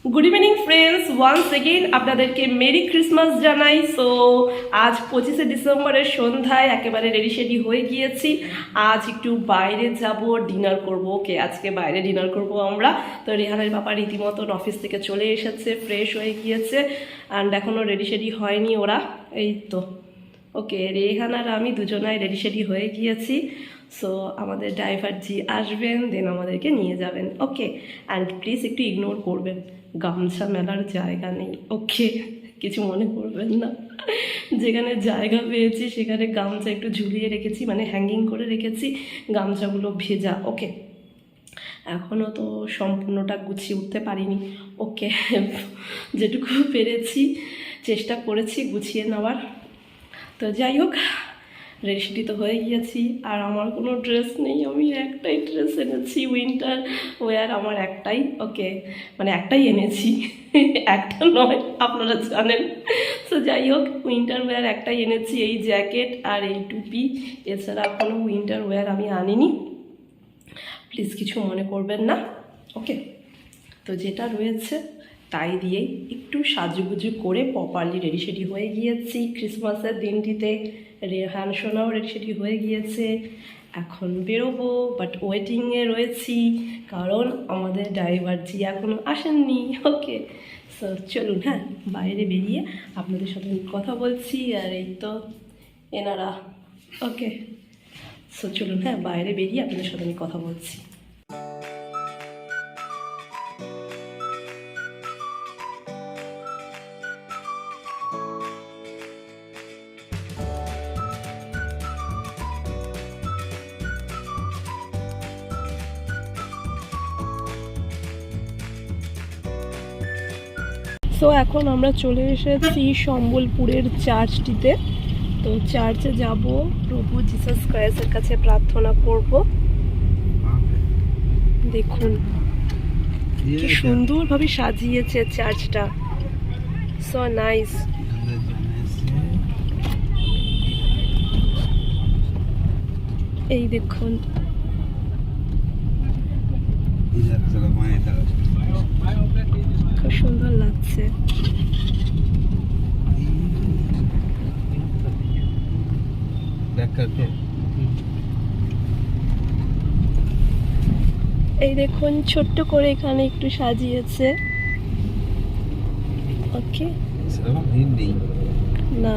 Good evening friends, once again আপনাদেরকে merry Christmas জানাই। So আজ 25শে ডিসেম্বরের সন্ধ্যায় একেবারে রেডি শেডি হয়ে গিয়েছি। আজ একটু বাইরে যাব, ডিনার করব। ওকে, আজকে বাইরে ডিনার করব আমরা। তো রেহানের বাবা রীতিমতন অফিস থেকে চলে এসেছে, ফ্রেশ হয়ে গিয়েছে, অ্যান্ড এখনও রেডি শেডি হয়নি ওরা। এই তো ওকে, রেহান আর আমি দুজনাই রেডি শেডি হয়ে গিয়েছি। সো আমাদের ড্রাইভার জি আসবেন, দেন আমাদেরকে নিয়ে যাবেন। ওকে, অ্যান্ড প্লিজ একটু ইগনোর করবেন, গামছা মেলার জায়গা নেই। ওকে, কিছু মনে করবেন না। যেখানে জায়গা পেয়েছি সেখানে গামছা একটু ঝুলিয়ে রেখেছি, মানে হ্যাঙ্গিং করে রেখেছি, গামছাগুলো ভেজা। ওকে, এখনও তো সম্পূর্ণটা গুছিয়ে উঠতে পারিনি। ওকে, যেটুকু পেরেছি চেষ্টা করেছি গুছিয়ে নেওয়ার। তো যাই হোক, রেডি তো হয়ে গিয়েছি। আর আমার কোনো ড্রেস নেই, আমি একটাই ড্রেস এনেছি, উইন্টার ওয়্যার আমার একটাই। ওকে, মানে একটাই এনেছি, একটা নয়, আপনারা জানেন। তো যাই হোক, উইন্টার ওয়্যার একটাই এনেছি, এই জ্যাকেট আর এই টুপি। এছাড়া কোনো উইন্টার ওয়্যার আমি আনিনি, প্লিজ কিছু মনে করবেন না। ওকে, তো যেটা রয়েছে তাই দিয়েই একটু সাজুগুজু করে প্রপারলি রেডি শেডি হয়ে গিয়েছি ক্রিসমাসের দিনটিতে। রেহান সোনাও রেডি শেডি হয়ে গিয়েছে, এখন বেরোবো, বাট ওয়েটিংয়ে রয়েছি কারণ আমাদের ড্রাইভার জি এখনও আসেননি। ওকে, সো চলুন, হ্যাঁ, বাইরে বেরিয়ে আপনাদের সাথে কথা বলছি। আর এই তো এনারা। ওকে, সো চলুন, হ্যাঁ, বাইরে বেরিয়ে আপনাদের সাথে আমি কথা বলছি। সো এখন আমরা চলে এসেছি সম্বলপুরের চার্চটিতে। তো চার্চে যাব, প্রভু জিসাস ক্রাইস্টের কাছে প্রার্থনা করব। দেখুন কি সুন্দরভাবে সাজিয়েছে চার্চটা, সো নাইস। এই দেখুন, খুব সুন্দর লাগছে। এই দেখুন, ছোট্ট করে এখানে একটু সাজিয়েছে। ওকে, না,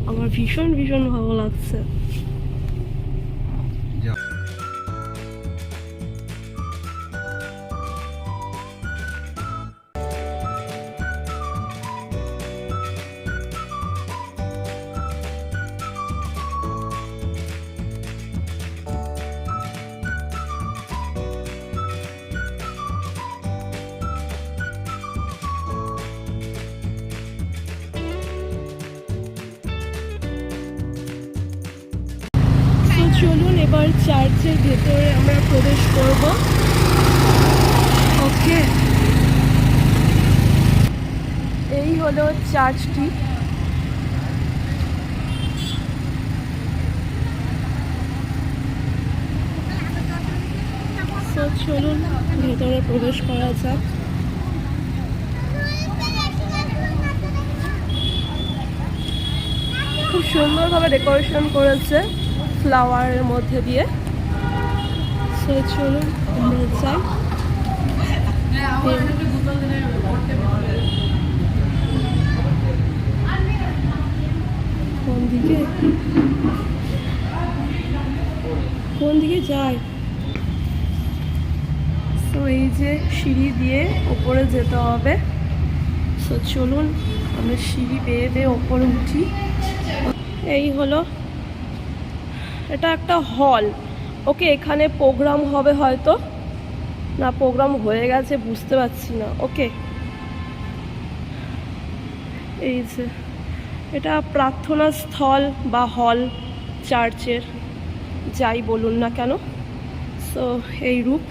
আমার ভীষণ ভীষণ ভালো লাগছে। চলুন এবার চার্চের ভেতরে আমরা প্রবেশ করব। ওকে, এই হলো চার্চটি। তো চলুন ভেতরে প্রবেশ করা যাক। খুব সুন্দরভাবে ডেকোরেশন করেছে ফ্লাওয়ারের মধ্যে দিয়ে। সো চলুন আমরা যাই। কোন দিকে যায়? তো এই যে সিঁড়ি দিয়ে ওপরে যেতে হবে। সো চলুন আমরা সিঁড়ি বেয়ে বেয়ে ওপরে উঠি। এই হলো, এটা একটা হল। ওকে, এখানে প্রোগ্রাম হবে হয়তো, না প্রোগ্রাম হয়ে গেছে বুঝতে পারছি না। ওকে, এই যে এটা প্রার্থনা স্থল বা হল চার্চের, যাই বলুন না কেন। সো এই রূপ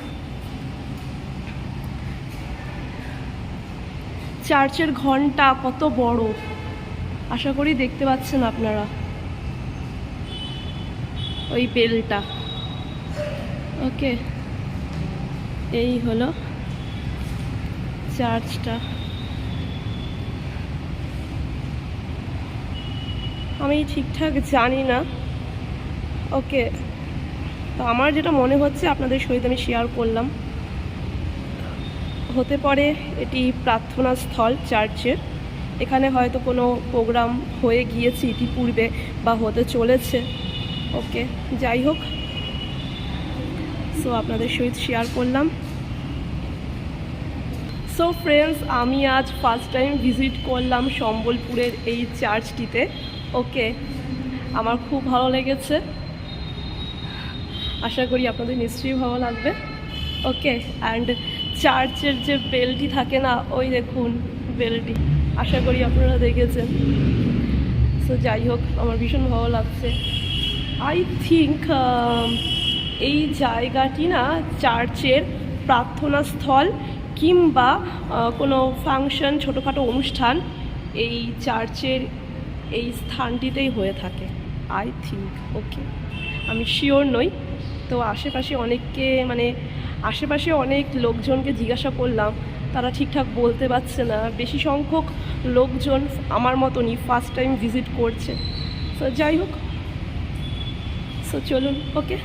চার্চের ঘন্টা কত বড়, আশা করি দেখতে পাচ্ছেন আপনারা ওই বেলটা। ওকে, এই হলো চার্চটা। আমি ঠিকঠাক জানি না, ওকে, তো আমার যেটা মনে হচ্ছে আপনাদের সহিত আমি শেয়ার করলাম। হতে পারে এটি প্রার্থনা স্থল চার্চের, এখানে হয়তো কোনো প্রোগ্রাম হয়ে গিয়েছে ইতিপূর্বে বা হতে চলেছে। ওকে, যাই হোক, সো আপনাদের সহিত শেয়ার করলাম। সো ফ্রেন্ডস, আমি আজ ফার্স্ট টাইম ভিজিট করলাম সম্বলপুরের এই চার্চটিতে। ওকে, আমার খুব ভালো লেগেছে, আশা করি আপনাদের নিশ্চয়ই ভালো লাগবে। ওকে, অ্যান্ড চার্চের যে বেলটি থাকে না, ওই দেখুন বেলটি, আশা করি আপনারা দেখেছেন। সো যাই হোক, আমার ভীষণ ভালো লাগছে। আই থিঙ্ক এই জায়গাটি না চার্চের প্রার্থনা স্থল কিংবা কোনো ফাংশন, ছোটোখাটো অনুষ্ঠান এই চার্চের এই স্থানটিতেই হয়ে থাকে আই থিঙ্ক। ওকে, আমি শিওর নই। তো আশেপাশে অনেক লোকজনকে জিজ্ঞাসা করলাম, তারা ঠিকঠাক বলতে পারছে না। বেশি সংখ্যক লোকজন আমার মতনই ফার্স্ট টাইম ভিজিট করছে। তো যাই হোক, সো চলুন। ওকে,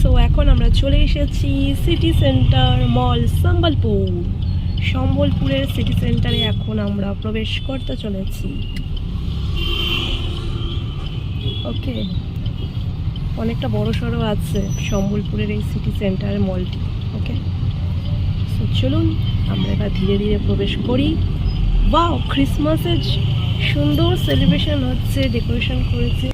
সো এখন আমরা চলে এসেছি সিটি সেন্টার মল সম্বলপুরের সিটি সেন্টারে এখন আমরা প্রবেশ করতে চলেছি। ওকে, অনেকটা বড়সড় আছে সম্বলপুরের এই সিটি সেন্টার মলটি। ওকে, সো চলুন আমরা এবার ধীরে ধীরে প্রবেশ করি। ওয়াও, ক্রিসমাসের সুন্দর সেলিব্রেশন হচ্ছে, ডেকোরেশন করেছে।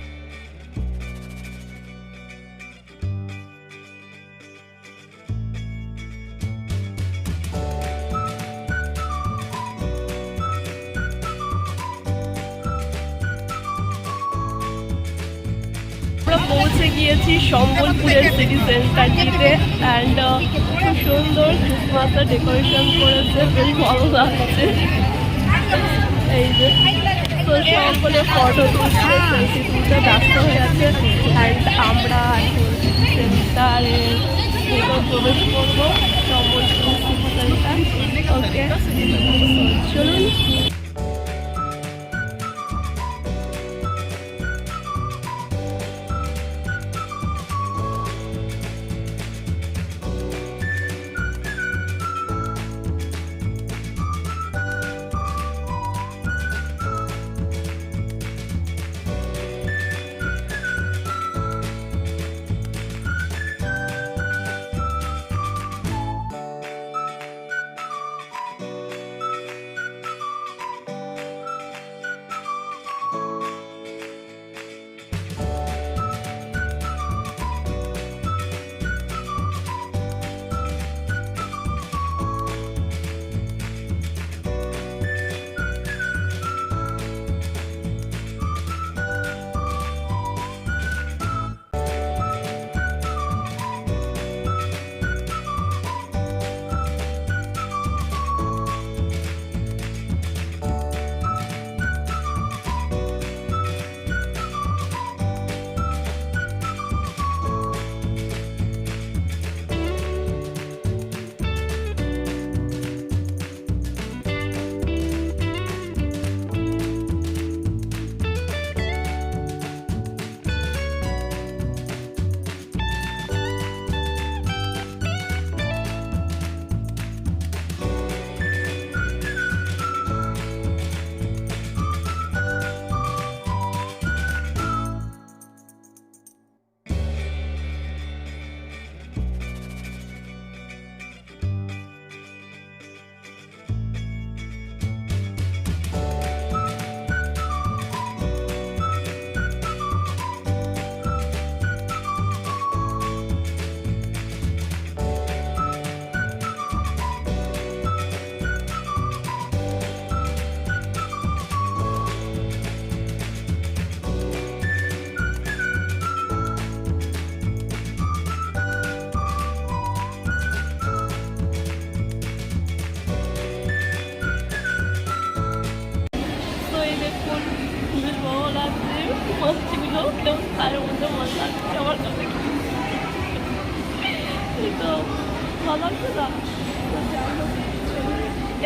আমরা পৌঁছে গিয়েছি সম্বলপুরের সিটি সেন্টারটিতে, অ্যান্ড খুব সুন্দর ক্রিসমাসের ডেকোরেশন করেছে, বেশ ভালো লাগছে। এই যে তো সকলে ফটো তুলছে, সেলফি তুলতে ব্যস্ত হয়ে আছে। অ্যান্ড আমরা এখন সেন্টারে প্রবেশ করবো, সম্বলপুর সিটি সেন্টার। ওকে, চলুন।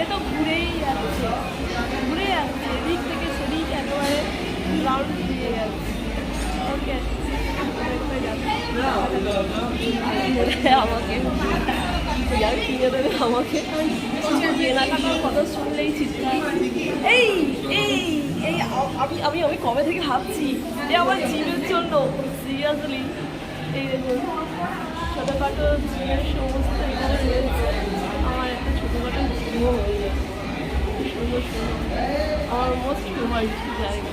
এ তো ঘুরেই যাচ্ছে এদিক থেকে সেদিক একেবারে রাউন্ড দিয়ে যাচ্ছে। ওকে আমাকে কিনে দেবে আমাকে, কেনাকাটার কথা শুনলেই চিৎকার। এই এই এই আমি আমি আমি কবে থেকে ভাবছি যে আমার জিমের জন্য সিরিয়াসলি এই দেখুন ছোটোখাটো জিমের সমস্ত এখানে রয়েছে। আমার একটা ছোটোখাটো জিমও হয়ে যাবে, সুন্দর সুন্দর আমার মোস্ট ফেভারিট জায়গা।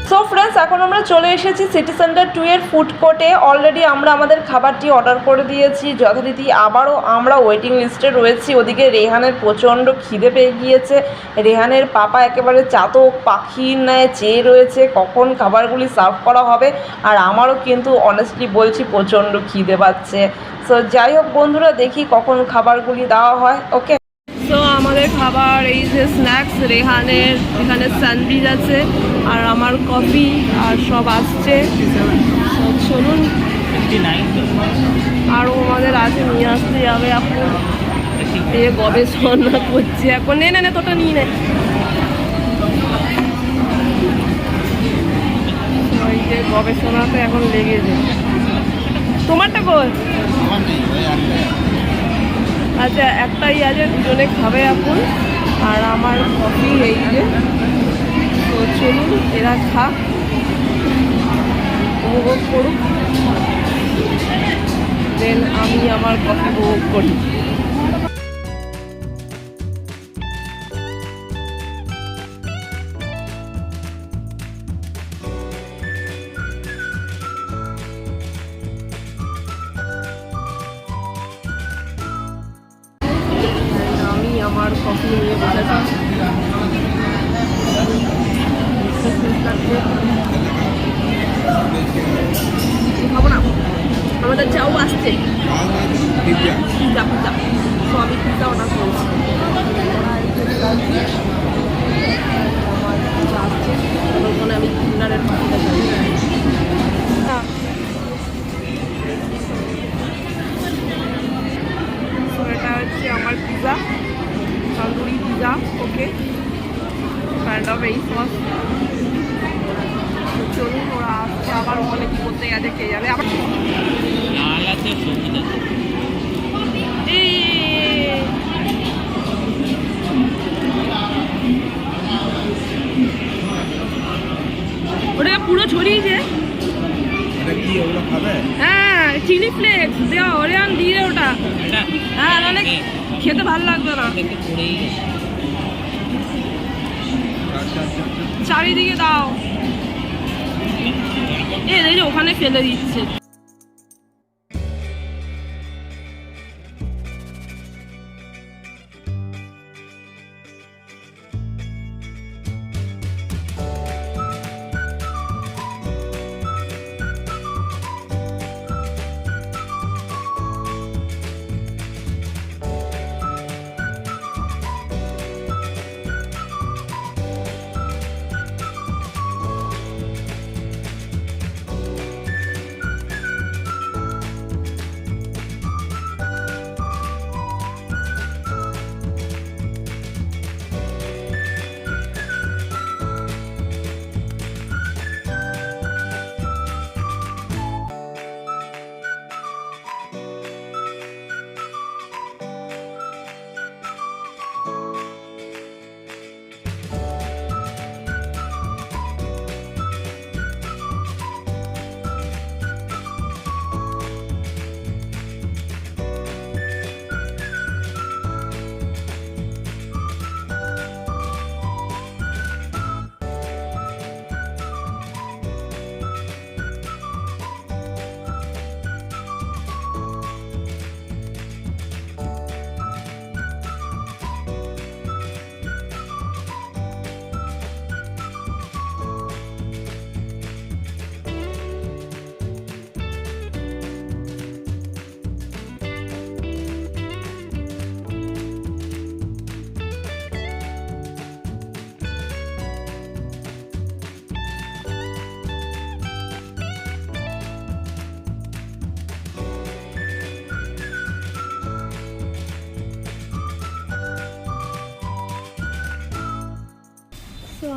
সো ফ্রেন্ডস, এখন আমরা চলে এসেছি সিটি সেন্টার 2 এর ফুড কোর্টে। অলরেডি আমরা আমাদের খাবারটি অর্ডার করে দিয়েছি যথারীতি। আবারও আমরা ওয়েটিং লিস্টে রয়েছি। ওদিকে রেহানের প্রচণ্ড খিদে পেয়ে গিয়েছে। রেহানের পাপা একেবারে চাতক পাখির ন্যায় চেয়ে রয়েছে কখন খাবারগুলি সার্ভ করা হবে। আর আমারও কিন্তু অনেস্টলি বলছি প্রচণ্ড খিদে পাচ্ছে। সো যাই হোক বন্ধুরা, দেখি কখন খাবারগুলি দেওয়া হয়। ওকে, তো আমাদের খাবার এই যে স্ন্যাক্স, রেহানের এখানে স্যান্ডউইচ আছে আর আমার কফি আর সব আসছে। চলুন, আরও আমাদের আছে, নিয়ে আসতে যাবে। এখন এ গবেষণা করছে এখন। নে নে তোটা নিয়ে নে। ওই যে গবেষণাতে এখন লেগেছে। তোমারটা কই? আচ্ছা, একটাই আছে, দুজনে খাবে এখন। আর আমার কফি এই যে। তো চলুন, এরা খাক, উপভোগ করুক, দেন আমি আমার কফি উপভোগ করি। আমার কফি নিয়ে বসেছি। খাবো না, আমাদের চাও আসছে পিজা পিজা। তো আমি পিজা অর্ডার করেছি। আমার পিজা আসছে, ওখানে আমি কিন্ডারের কফিটা খাই। এটা হচ্ছে আমার pizza, tandoori pizza. Okay, kind of এই সস। চলুন, ওরা আসছে, আবার ওখানে কি করতে গেছে কে যাবে। আবার ওটা পুরো ছড়িয়েছে। হ্যাঁ, চিলি ফ্লেক্স দেওয়া, ওরে দিয়ে ওটা। হ্যাঁ, অনেক খেতে ভালো লাগবে না। চারিদিকে দাও। এই যে ওখানে ফেলে দিচ্ছে।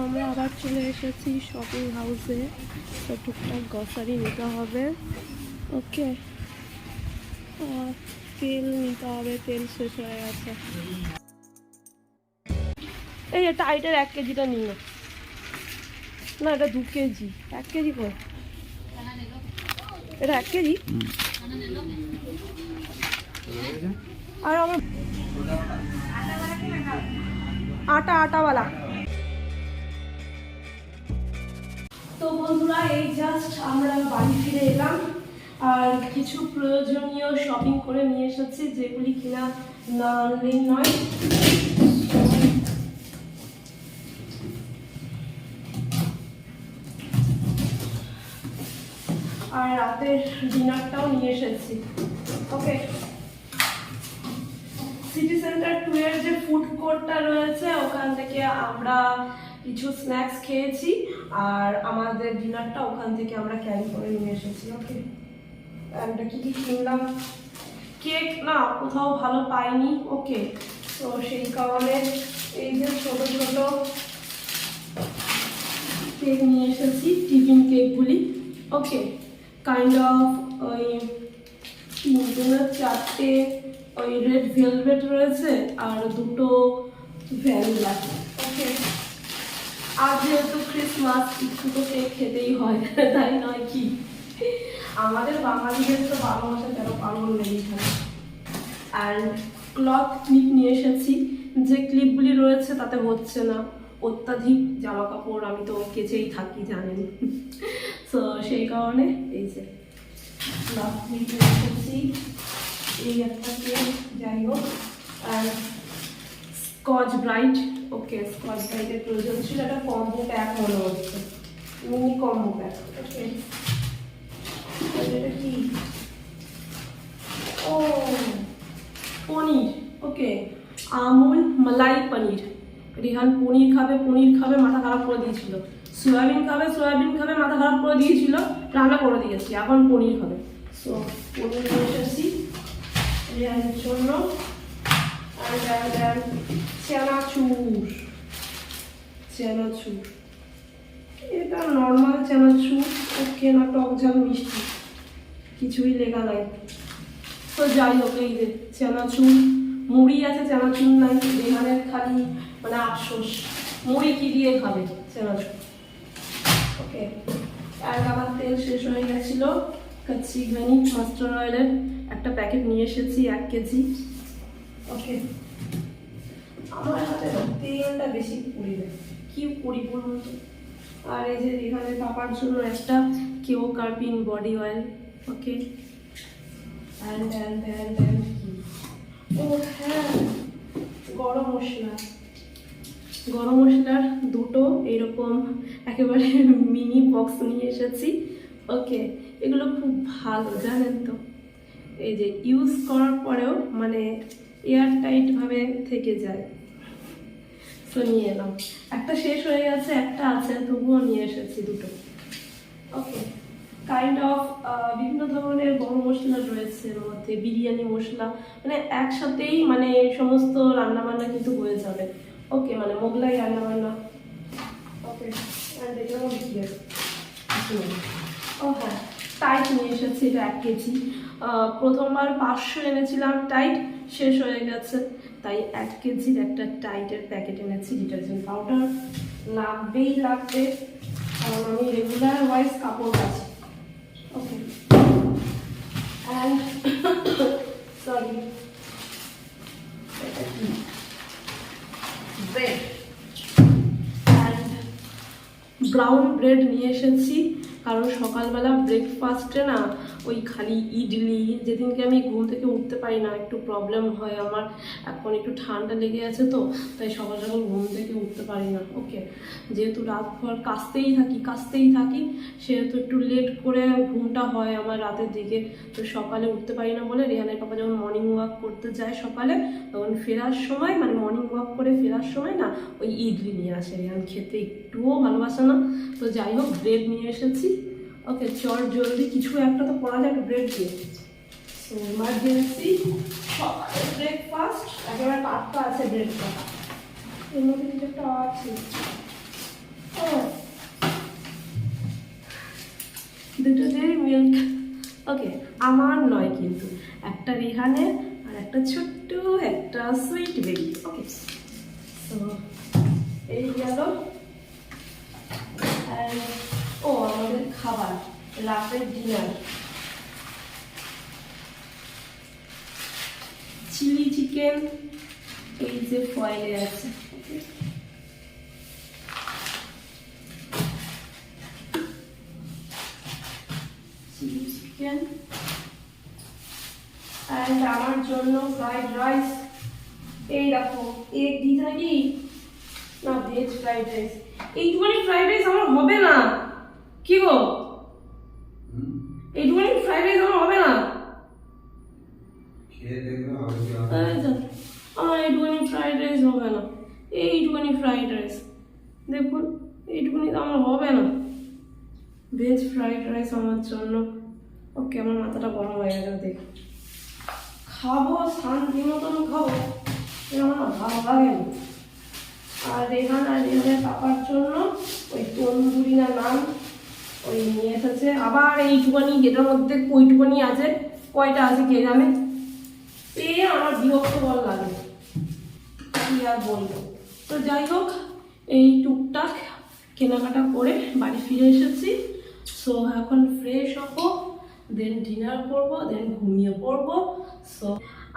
আমরা আবার চলে এসেছি শপিং হাউসে। তো টুকটাক গ্রসারি নিতে হবে। ওকে, তেল নিতে হবে, তেল শেষ হয়ে গেছে। এই এটা টাইটের 1 কেজিটা নিল না, এটা 2 কেজি। 1 কেজি কর, এটা 1 কেজি। আর আমার আটাওয়ালা। তো বন্ধুরা, এই জাস্ট আমরা বাড়ি ফিরে এলাম আর কিছু প্রয়োজনীয় শপিং করে নিয়ে এসেছি, যেগুলি কিনা না আনলেই নয়। আর রাতের ডিনারটাও নিয়ে এসেছি। ওকে, সিটি সেন্টার 2 এর যে ফুড কোর্টটা রয়েছে ওখান থেকে আমরা কিছু স্ন্যাক্স খেয়েছি আর আমাদের ডিনারটা ওখান থেকে আমরা ক্যারি করে নিয়ে এসেছি। ওকে, আমরা কি কি কিনলাম, কেক না কোথাও ভালো পাইনি। ওকে, তো সেই কারণে এই যে ছোট ছোট কেক নিয়ে এসেছি, টিফিন কেকগুলি। ওকে, কাইন্ড অফ ওই 3-4টে ওই রেড ভেলভেট রয়েছে আর 2টো ভ্যানিলা। ওকে, আর যেহেতু ক্রিসমাস একটু তো কেক খেতেই হয়, তাই নয় কি? আমাদের বাঙালিদের তো 12 মাসে 13 পার্বণ লেগেই থাকে। আর ক্লথ ক্লিপ নিয়ে এসেছি, যে ক্লিপগুলি রয়েছে তাতে হচ্ছে না, অত্যাধিক জামা কাপড় আমি তো কেচেই থাকি জানেন। তো সেই কারণে এই যে ক্লথ ক্লিপ নিয়ে এসেছি, এই একটা কেক, যাই হোক। আর স্কচ ব্রাইট। ওকে, স্কচ ব্রাইটের প্রয়োজন ছিল, একটা কম্বো প্যাক মনে হচ্ছে, মিনি কম্বো প্যাক। ওকে, এটা কি? ও পনির। ওকে, আমুল মালাই পনির। রিহান পনির খাবে মাথা খারাপ করে দিয়েছিল, সয়াবিন খাবে মাথা খারাপ করে দিয়েছিল, রান্না করে দিয়েছি, এখন পনির খাবে। সো পনির নিয়ে এসেছি রিহানের জন্য। আর চানাচুর, এটা নর্মাল চানাচুর। ওকে, না টক ঝাল মিষ্টি কিছুই লেখা নাই। তো যাই হোক, এই যে চানাচুর, মুড়ি আছে চানাচুর নাই, রেহানের খালি মানে আফসোস, মুড়ি কি দিয়ে খাবে চানাচুর। ওকে, আর আমার তেল শেষ হয়ে গেছিল, কাচ্চি ঘানি মাস্টার অয়েলের একটা প্যাকেট নিয়ে এসেছি 1 কেজি। ওকে, আমার হাতে তেলটা বেশি পুড়ি দেয়, কি করি বলুন তো। আর এই যে এখানে পাপার জন্য একটা কেও কার্পিন বডি অয়েল। ওকে, ও হ্যাঁ, গরম মশলার 2টো এরকম একেবারে মিনি বক্স নিয়ে এসেছি। ওকে, এগুলো খুব ভালো জানেন তো, এই যে ইউজ করার পরেও মানে এয়ার টাইট ভাবে থেকে যায়। তো নিয়ে এলাম, একটা শেষ হয়ে গেছে, একটা আছে, তবুও নিয়ে এসেছি 2টো। ওকে, কাইন্ড অফ বিভিন্ন ধরনের গরম মশলা রয়েছে এর মধ্যে, বিরিয়ানি মশলা, মানে একসাথেই মানে সমস্ত রান্নাবান্না কিন্তু হয়ে যাবে। ওকে, মানে মোগলাই রান্নাবান্না। ওকে, অ্যান্ড এটার মধ্যে কি আছে? ও হ্যাঁ, টাইট নিয়ে এসেছি, এটা 1 কেজি। প্রথমবার 500 এনেছিলাম টাইট, শেষ হয়ে গেছে, তাই 1 কেজির একটা টাইটের প্যাকেট এনেছি। ডিটারজেন্ট পাউডার লাগবে, কারণ আমি রেগুলার ওয়াইজ কাপড় কাচি। Okay, and sorry, bread and brown bread নিয়ে এসেছি, কারণ সকালবেলা ব্রেকফাস্টে না ওই খালি ইডলি, যেদিনকে আমি ঘুম থেকে উঠতে পারি না, একটু প্রবলেম হয় আমার, এখন একটু ঠান্ডা লেগে আছে তো, তাই সকাল সকাল ঘুম থেকে উঠতে পারি না। ওকে, যেহেতু রাতভর কাচতেই থাকি সেহেতু একটু লেট করে ঘুমটা হয় আমার রাতের দিকে, তো সকালে উঠতে পারি না বলে রেহানের পাপা যখন মর্নিং ওয়াক করতে যায় সকালে, তখন ফেরার সময় মানে মর্নিং ওয়াক করে ফেরার সময় না ওই ইডলি নিয়ে আসে, রেহান খেতে একটুও ভালোবাসে না। তো যাই হোক, ব্রেড নিয়ে এসেছি। ওকে, চট জলদি কিছু একটা তো করা যাবে ব্রেড দিয়ে। সো ইমার্জেন্সি সকালের ব্রেকফাস্ট একেবারে টাটকা আছে ব্রেডটা, এর মধ্যে কিছু একটা আছে। দুটো ডেয়ারি মিল্ক। ওকে, আমার নয় কিন্তু, একটা রিহানের আর একটা ছোট্ট একটা সুইট বেবি। ওকে, তো এই গেল। ও আমাদের খাবার, রাতের ডিনার, চিলি চিকেন এই যে ফয়েলে আছে। চিলি চিকেন অ্যান্ড আমার জন্য ফ্রাইড রাইস। এই দেখো এগ দিই নাকি না, ভেজ ফ্রাইড রাইস। এইটুখানি ফ্রাইড রাইস আমার হবে না। কি গো, এইটুখানি ফ্রাইড রাইস আমার হবে না। আমার এইটুখানি ফ্রাইড রাইস হবে না। এইটুখানি ফ্রাইড রাইস দেখুন, এইটুখানি তো আমার হবে না। ভেজ ফ্রাইড রাইস আমার জন্য। ওকে, আমার মাথাটা গরম হয়ে গেছে, দেখ খাবো শান্তি মতন খাবো, আমার না ভালো লাগে না। আর রেহান আর রেহানের পাপার জন্য ওই তন্দুরি না নান ওই নিয়ে এসেছে। আবার এইটুখানি যেটার মধ্যে ওইটুখানি আছে, কয়টা আছে কে জানে। আমার বিরক্তকর লাগে, কি আর বলবো। তো যাই হোক, এই টুকটাক কেনাকাটা করে বাড়ি ফিরে এসেছি। সো এখন ফ্রেশ হবো, দেন ডিনার করবো, দেন ঘুমিয়ে পড়বো। সো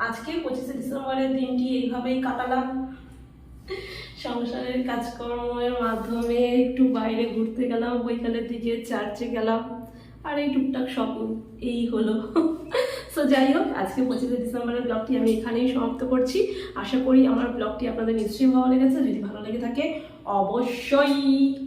আজকে 25শে ডিসেম্বরের দিনটি এইভাবেই কাটালাম। সংসারের কাজকর্মের মাধ্যমে একটু বাইরে ঘুরতে গেলাম, বৈকালের দিকে চার্চে গেলাম, আর এই টুকটাক শপিং, এই হলো। সো যাই হোক, আজকে 25শে ডিসেম্বরের ব্লগটি আমি এখানেই সমাপ্ত করছি। আশা করি আমার ব্লগটি আপনাদের নিশ্চয়ই ভালো লেগেছে। যদি ভালো লেগে থাকে অবশ্যই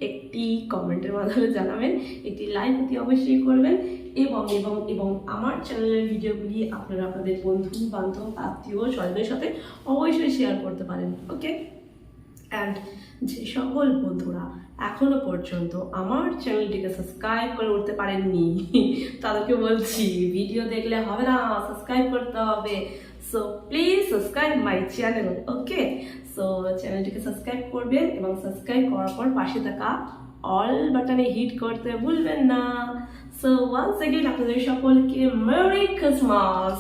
একটি কমেন্টের মাধ্যমে জানাবেন, একটি লাইক অতি অবশ্যই করবেন, এবং এবং এবং আমার চ্যানেলের ভিডিওগুলি আপনারা আপনাদের বন্ধু বান্ধব আত্মীয় স্বজনের সাথে অবশ্যই শেয়ার করতে পারেন। ওকে, অ্যান্ড যে সকল বন্ধুরা এখনো পর্যন্ত আমার চ্যানেলটিকে সাবস্ক্রাইব করে উঠতে পারেননি তাদেরকে বলছি, ভিডিও দেখলে হবে না, সাবস্ক্রাইব করতে হবে। So please subscribe my channel. Okay, so চ্যানেলটিকে সাবস্ক্রাইব করবেন এবং সাবস্ক্রাইব করার পর পাশে থাকা অল বাটনে হিট করতে ভুলবেন না। সো ওয়ান্স এগেইন আপনাদের সকলকে মেরি ক্রিসমাস।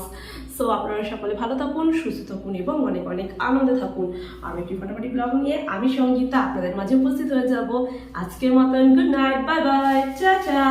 সো আপনারা সকলে ভালো থাকুন, সুস্থ থাকুন এবং অনেক অনেক আনন্দে থাকুন। আমি একটি ফাটাফাটি ব্লগ নিয়ে আমি সঙ্গীতা আপনাদের মাঝে উপস্থিত হয়ে যাব। আজকের মতন good night, bye bye, tata.